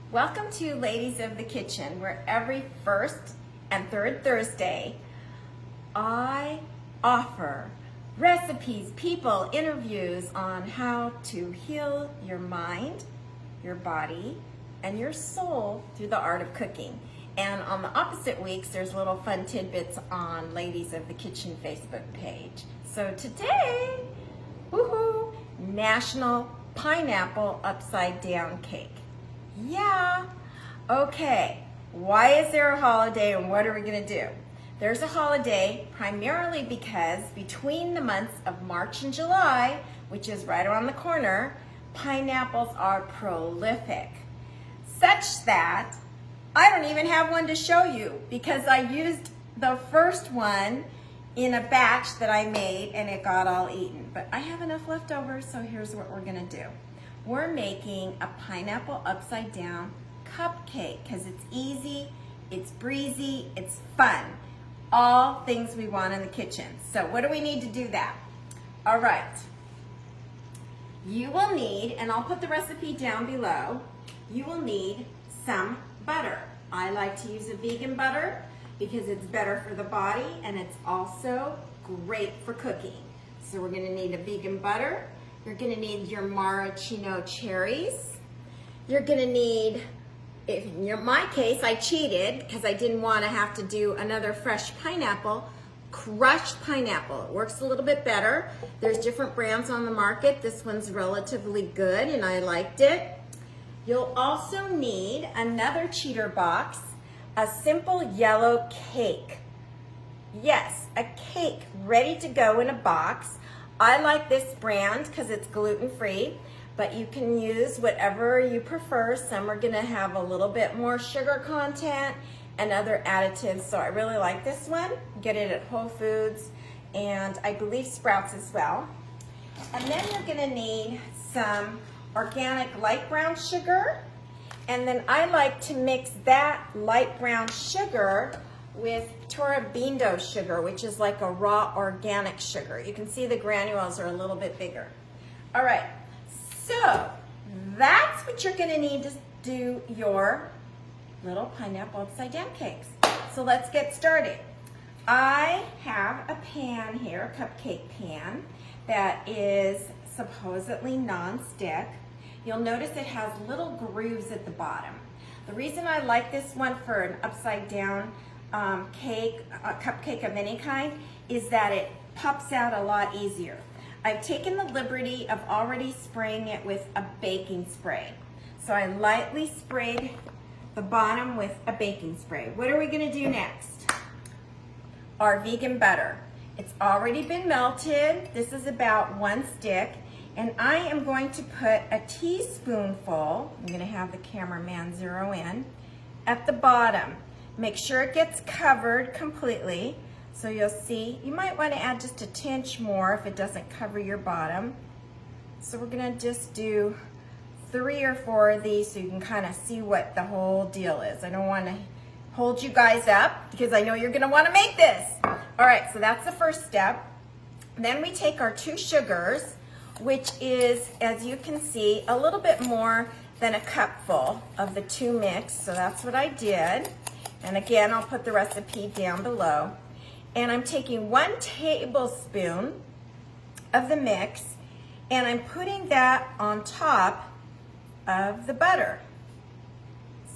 Welcome to Ladies of the Kitchen, where every first and third Thursday I offer recipes, people, interviews on how to heal your mind, your body, and your soul through the art of cooking. And on the opposite weeks, there's little fun tidbits on Ladies of the Kitchen Facebook page. So today, woohoo, National Pineapple Upside Down Cake. Yeah, okay, why is there a holiday and what are we gonna do? There's a holiday primarily because between the months of March and July, which is right around the corner, pineapples are prolific, such that I don't even have one to show you because I used the first one in a batch that I made and it got all eaten. But I have enough left over, so here's what we're gonna do. We're making a pineapple upside down cupcake because it's easy, it's breezy, it's fun. All things we want in the kitchen. So what do we need to do that? All right. You will need, and I'll put the recipe down below, you will need some butter. I like to use a vegan butter because it's better for the body and it's also great for cooking. So we're gonna need a vegan butter. You're gonna need your maraschino cherries. You're gonna need, in my case, I cheated because I didn't wanna have to do another fresh pineapple, crushed pineapple. It works a little bit better. There's different brands on the market. This one's relatively good and I liked it. You'll also need another cheater box, a simple yellow cake. Yes, a cake ready to go in a box. I like this brand because it's gluten-free, but you can use whatever you prefer. Some are gonna have a little bit more sugar content and other additives, so I really like this one. Get it at Whole Foods and I believe Sprouts as well. And then you're gonna need some organic light brown sugar, and then I like to mix that light brown sugar with turbinado sugar, which is like a raw organic sugar. You can see the granules are a little bit bigger. All right, so that's what you're gonna need to do your little pineapple upside down cakes. So let's get started. I have a pan here, a cupcake pan, that is supposedly non-stick. You'll notice it has little grooves at the bottom. The reason I like this one for an upside down cake, a cupcake of any kind, is that it pops out a lot easier. I've taken the liberty of already spraying it with a baking spray. So I lightly sprayed the bottom with a baking spray. What are we gonna do next? Our vegan butter. It's already been melted. This is about 1 stick. And I am going to put a teaspoonful, I'm gonna have the cameraman zero in, at the bottom. Make sure it gets covered completely. So you'll see, you might wanna add just a tinge more if it doesn't cover your bottom. So we're gonna just do 3 or 4 of these so you can kind of see what the whole deal is. I don't wanna hold you guys up because I know you're gonna wanna make this. All right, so that's the first step. Then we take our 2 sugars, which is, as you can see, a little bit more than a cupful of the 2 mix. So that's what I did. And again, I'll put the recipe down below. And I'm taking 1 tablespoon of the mix and I'm putting that on top of the butter.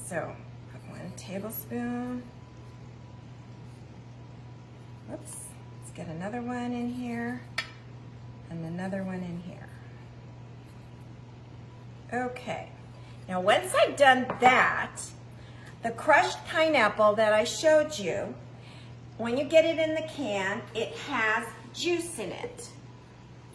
So put 1 tablespoon. Whoops, let's get another one in here. And another one in here. Okay, now once I've done that, the crushed pineapple that I showed you, when you get it in the can, it has juice in it.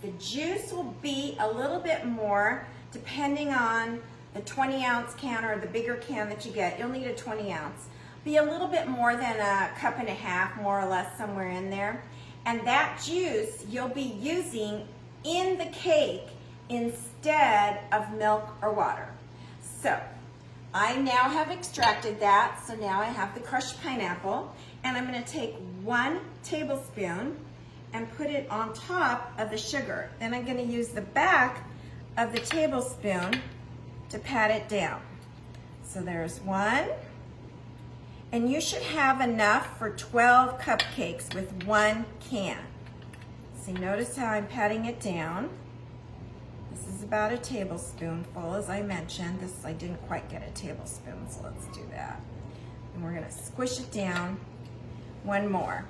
The juice will be a little bit more depending on the 20-ounce can or the bigger can that you get. You'll need a 20-ounce. Be a little bit more than a cup and a half, more or less, somewhere in there. And that juice you'll be using in the cake instead of milk or water. So I now have extracted that, so now I have the crushed pineapple, and I'm gonna take 1 tablespoon and put it on top of the sugar. Then I'm gonna use the back of the tablespoon to pat it down. So there's one. And you should have enough for 12 cupcakes with one can. See, notice how I'm patting it down. This is about a tablespoonful, as I mentioned. This, I didn't quite get a tablespoon, so let's do that. And we're gonna squish it down. One more.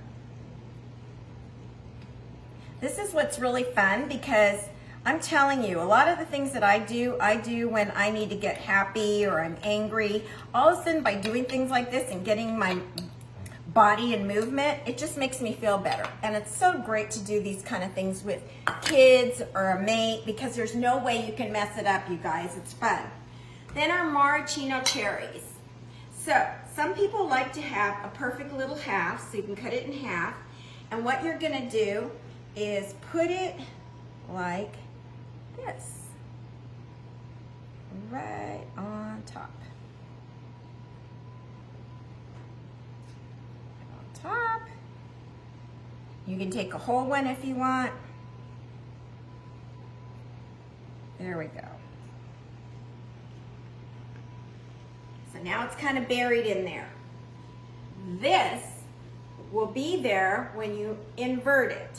This is what's really fun because I'm telling you, a lot of the things that I do when I need to get happy or I'm angry. All of a sudden, by doing things like this and getting my body in movement, it just makes me feel better. And it's so great to do these kind of things with kids or a mate because there's no way you can mess it up, you guys. It's fun. Then our maraschino cherries. So some people like to have a perfect little half, so you can cut it in half. And what you're gonna do is put it like this, right on top. On top. You can take a whole one if you want. There we go. So now it's kind of buried in there. This will be there when you invert it.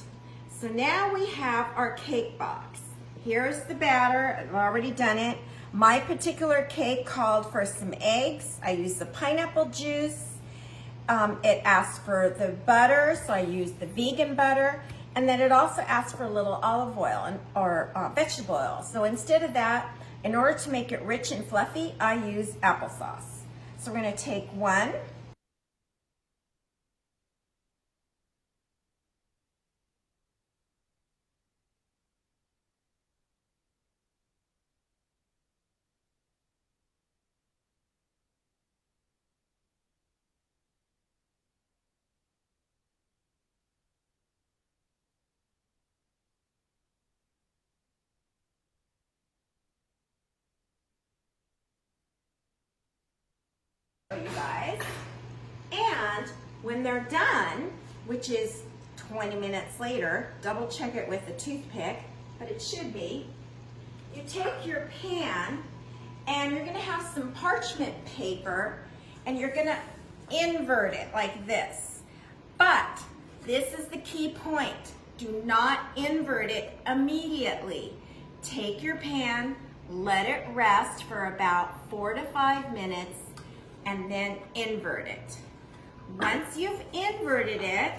So now we have our cake box. Here's the batter, I've already done it. My particular cake called for some eggs. I used the pineapple juice. It asked for the butter, so I used the vegan butter. And then it also asked for a little olive oil or vegetable oil. So instead of that, in order to make it rich and fluffy, I use applesauce. So we're gonna take one. You guys, and when they're done, which is 20 minutes later, double check it with a toothpick, but it should be, you take your pan and you're gonna have some parchment paper and you're gonna invert it like this. But this is the key point. Do not invert it immediately. Take your pan, let it rest for about 4 to 5 minutes, and then invert it. Once you've inverted it,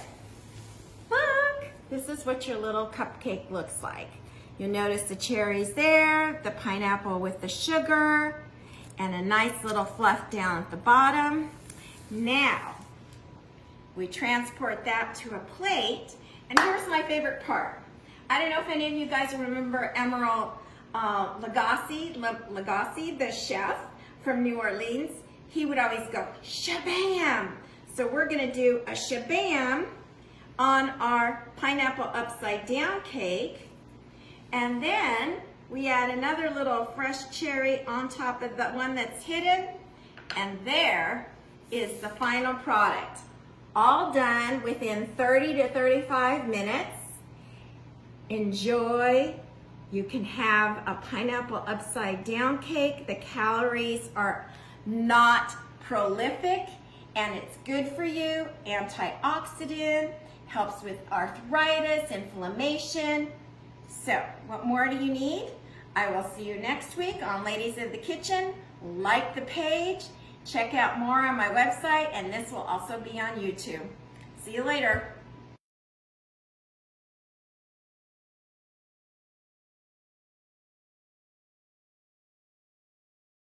look, this is what your little cupcake looks like. You'll notice the cherries there, the pineapple with the sugar, and a nice little fluff down at the bottom. Now, we transport that to a plate, and here's my favorite part. I don't know if any of you guys remember Emeril Lagasse, the chef from New Orleans. He would always go, shabam! So we're gonna do a shabam on our pineapple upside down cake. And then we add another little fresh cherry on top of the one that's hidden. And there is the final product. All done within 30 to 35 minutes. Enjoy. You can have a pineapple upside down cake. The calories are not prolific and it's good for you. Antioxidant, helps with arthritis, inflammation. So what more do you need? I will see you next week on Ladies of the Kitchen. Like the page, check out more on my website, and this will also be on YouTube. See you later.